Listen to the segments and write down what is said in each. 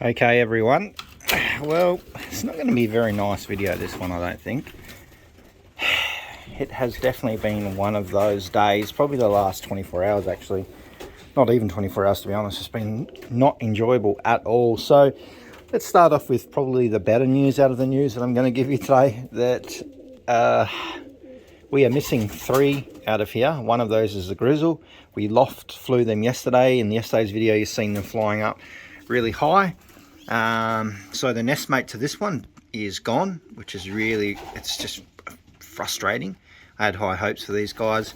Okay everyone, well, it's not going to be a very nice video, this one, I don't think. It has definitely been one of those days, probably the last 24 hours actually, not even 24 hours to be honest. It's been not enjoyable at all. So let's start off with probably the better news out of the news that I'm going to give you today, that we are missing 3 out of here. One of those is the grizzle. We flew them yesterday. In yesterday's video you've seen them flying up really high. So the nest mate to this one is gone, which is really, it's just frustrating. I had high hopes for these guys.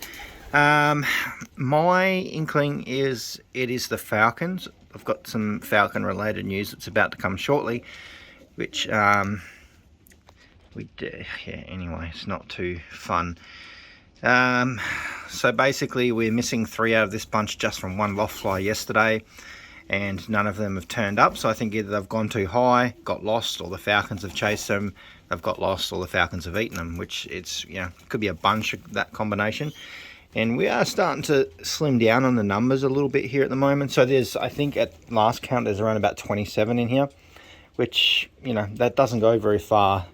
My inkling is it is the falcons. I've got some falcon related news that's about to come shortly, which anyway, it's not too fun. So basically we're missing 3 out of this bunch just from one loft fly yesterday, and none of them have turned up. So I think either they've gone too high, got lost, or the falcons have chased them, they've got lost, or the falcons have eaten them, which it's, you know, could be a bunch of that combination. And we are starting to slim down on the numbers a little bit here at the moment. So there's, I think at last count, there's around about 27 in here, which, you know, that doesn't go very far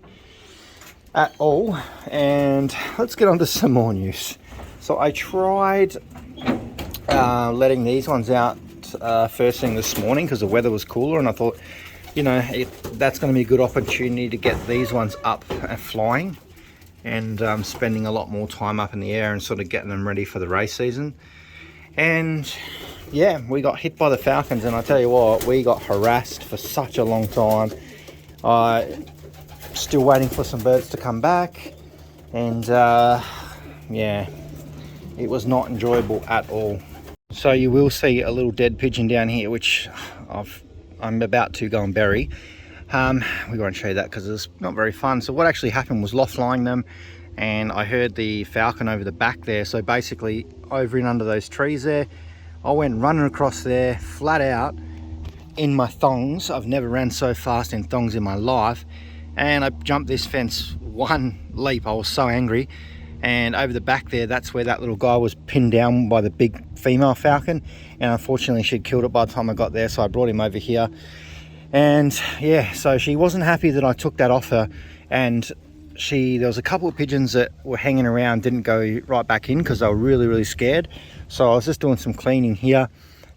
at all. And let's get on to some more news. So I tried letting these ones out first thing this morning because the weather was cooler, and I thought, you know, that's going to be a good opportunity to get these ones up and flying, and spending a lot more time up in the air and sort of getting them ready for the race season. And yeah, we got hit by the falcons, and I tell you what, we got harassed for such a long time. Still waiting for some birds to come back, and yeah, it was not enjoyable at all. So you will see a little dead pigeon down here, which I'm about to go and bury. We won't show you that because it's not very fun. So what actually happened was loft flying them, and I heard the falcon over the back there. So basically over and under those trees there, I went running across there flat out in my thongs. I've never ran so fast in thongs in my life, and I jumped this fence one leap. I was so angry. And over the back there, that's where that little guy was pinned down by the big female falcon, and unfortunately she'd killed it by the time I got there. So I brought him over here, and yeah, so she wasn't happy that I took that off her. And there was a couple of pigeons that were hanging around, didn't go right back in because they were really scared. So I was just doing some cleaning here,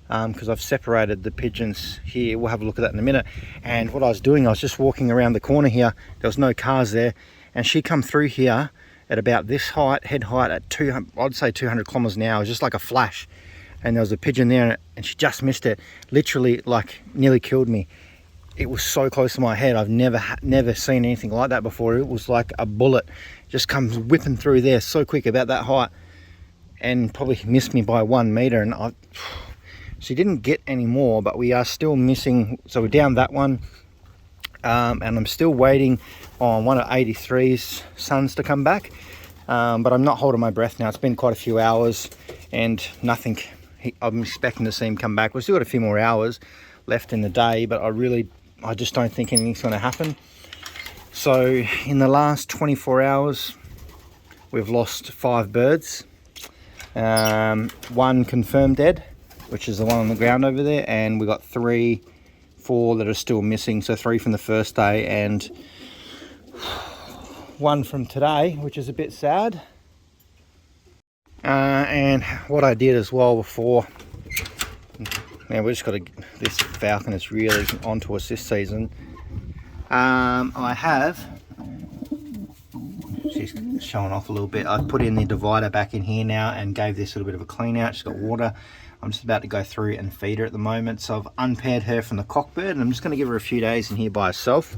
because I've separated the pigeons here. We'll have a look at that in a minute. And what I was doing, I was just walking around the corner here. There was no cars there, and she come through here at about this height, head height, at 200, I'd say 200 kilometers an hour. It was just like a flash, and there was a pigeon there, and she just missed it. Literally, like, nearly killed me. It was so close to my head. I've never seen anything like that before. It was like a bullet just comes whipping through there so quick, about that height, and probably missed me by 1 meter. And she didn't get any more, but we are still missing. So we're down that one, and I'm still waiting on one of 83's sons to come back, but I'm not holding my breath now. It's been quite a few hours and nothing. I'm expecting to see him come back. We've still got a few more hours left in the day, but I just don't think anything's going to happen. So in the last 24 hours we've lost 5 birds. 1 confirmed dead, which is the one on the ground over there, and we got 4 that are still missing. So 3 from the first day and 1 from today, which is a bit sad. And what I did as well before, now we just got this falcon is really onto us this season. She's showing off a little bit. I put in the divider back in here now and gave this a little bit of a clean out. She's got water. I'm just about to go through and feed her at the moment. So I've unpaired her from the cockbird, and I'm just going to give her a few days in here by herself.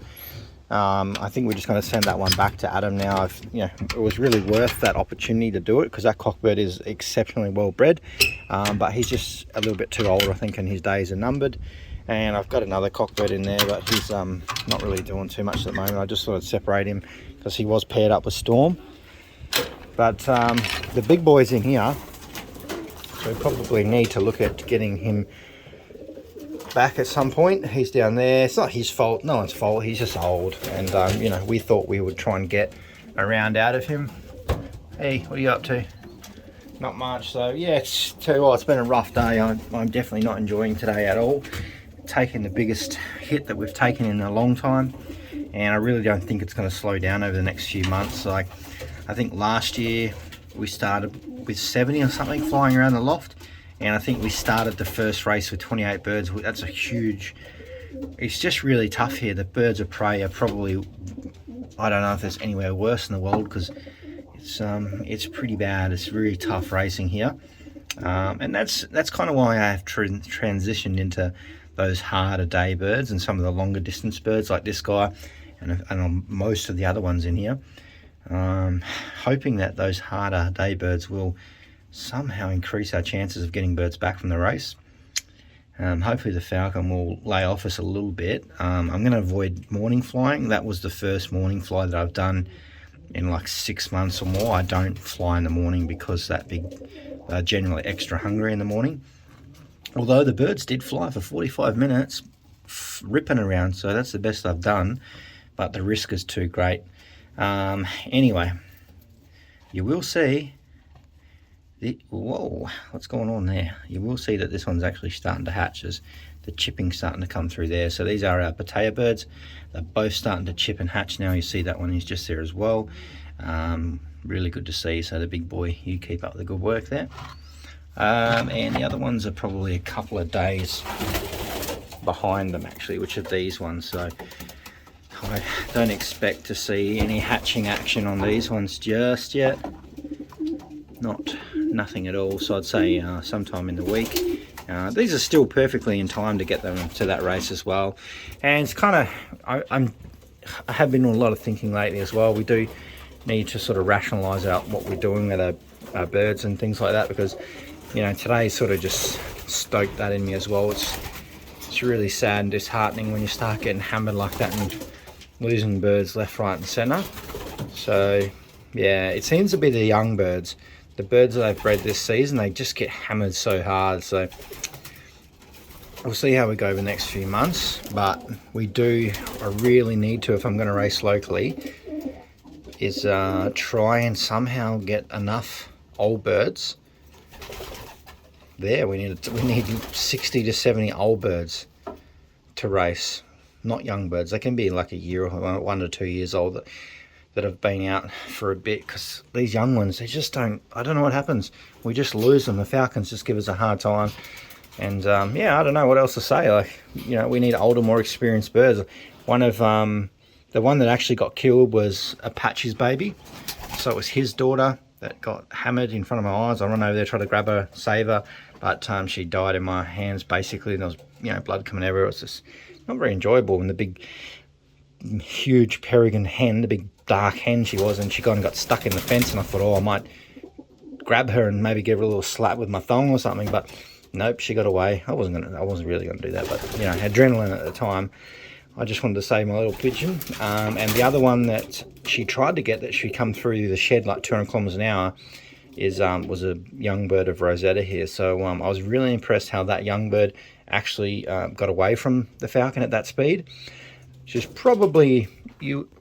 I think we're just going to send that one back to Adam now. It was really worth that opportunity to do it because that cockbird is exceptionally well bred, but he's just a little bit too old, I think, and his days are numbered. And I've got another cockbird in there, but he's not really doing too much at the moment. I just thought I'd separate him because he was paired up with Storm. But the big boy's in here, so we probably need to look at getting him back at some point. He's down there. It's not his fault, no one's fault. He's just old, and you know, we thought we would try and get a round out of him. Hey, what are you up to? Not much. So yeah, it's been a rough day. I'm definitely not enjoying today at all. taking the biggest hit that we've taken in a long time, and I really don't think it's going to slow down over the next few months. Like, I think last year we started with 70 or something flying around the loft, and I think we started the first race with 28 birds. That's a huge... It's just really tough here. The birds of prey are probably... I don't know if there's anywhere worse in the world, because it's pretty bad. It's really tough racing here, and that's kind of why I have transitioned into those harder day birds and some of the longer distance birds like this guy and most of the other ones in here. Hoping that those harder day birds will somehow increase our chances of getting birds back from the race. Hopefully the Falcon will lay off us a little bit. I'm going to avoid morning flying. That was the first morning fly that I've done in like 6 months or more. I don't fly in the morning because they're generally extra hungry in the morning. Although the birds did fly for 45 minutes, ripping around, so that's the best I've done, but the risk is too great. Anyway, you will see... Whoa, what's going on there? You will see that this one's actually starting to hatch as the chipping's starting to come through there. So these are our potato birds. They're both starting to chip and hatch now. You see that one is just there as well. Really good to see. So the big boy, you keep up the good work there. And the other ones are probably a couple of days behind them actually, which are these ones. So I don't expect to see any hatching action on these ones just yet. Nothing at all. So I'd say sometime in the week. These are still perfectly in time to get them to that race as well. And it's kind of, I have been doing a lot of thinking lately as well. We do need to sort of rationalise out what we're doing with our birds and things like that, because, you know, today sort of just stoked that in me as well. It's really sad and disheartening when you start getting hammered like that and losing birds left, right and centre. So yeah, it seems to be the young birds. The birds that I've bred this season, they just get hammered so hard. So we'll see how we go over the next few months. But I really need to, if I'm going to race locally, is try and somehow get enough old birds. There, we need 60 to 70 old birds to race, not young birds. They can be like a year or 1 to 2 years old that have been out for a bit, because these young ones, they just don't, I don't know what happens. We just lose them. The Falcons just give us a hard time. And yeah, I don't know what else to say. Like, you know, we need older, more experienced birds. One of the one that actually got killed was Apache's baby. So it was his daughter that got hammered in front of my eyes. I run over there, try to grab her, save her, but she died in my hands basically, and there was, you know, blood coming everywhere. It was just not very enjoyable. And the big, huge peregrine hen, the big dark hen she was, and she got stuck in the fence, and I thought, oh, I might grab her and maybe give her a little slap with my thong or something, but nope, she got away. I wasn't really gonna do that, but you know, adrenaline at the time. I just wanted to save my little pigeon. And the other one that she tried to get, that she come through the shed like 200 kilometers an hour, was a young bird of Rosetta here. So I was really impressed how that young bird actually got away from the Falcon at that speed. She's probably,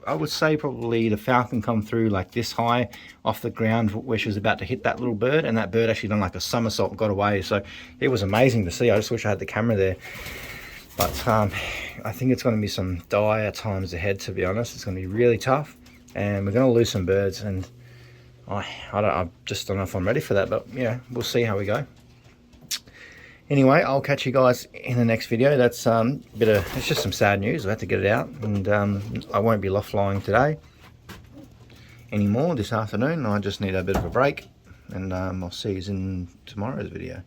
I would say probably the Falcon come through like this high off the ground where she was about to hit that little bird, and that bird actually done like a somersault and got away. So it was amazing to see. I just wish I had the camera there. But I think it's going to be some dire times ahead, to be honest. It's going to be really tough, and we're going to lose some birds, and I just don't know if I'm ready for that, but yeah, we'll see how we go. Anyway, I'll catch you guys in the next video. That's it's just some sad news. I had to get it out, and I won't be loft flying today anymore this afternoon. I just need a bit of a break, and I'll see you in tomorrow's video.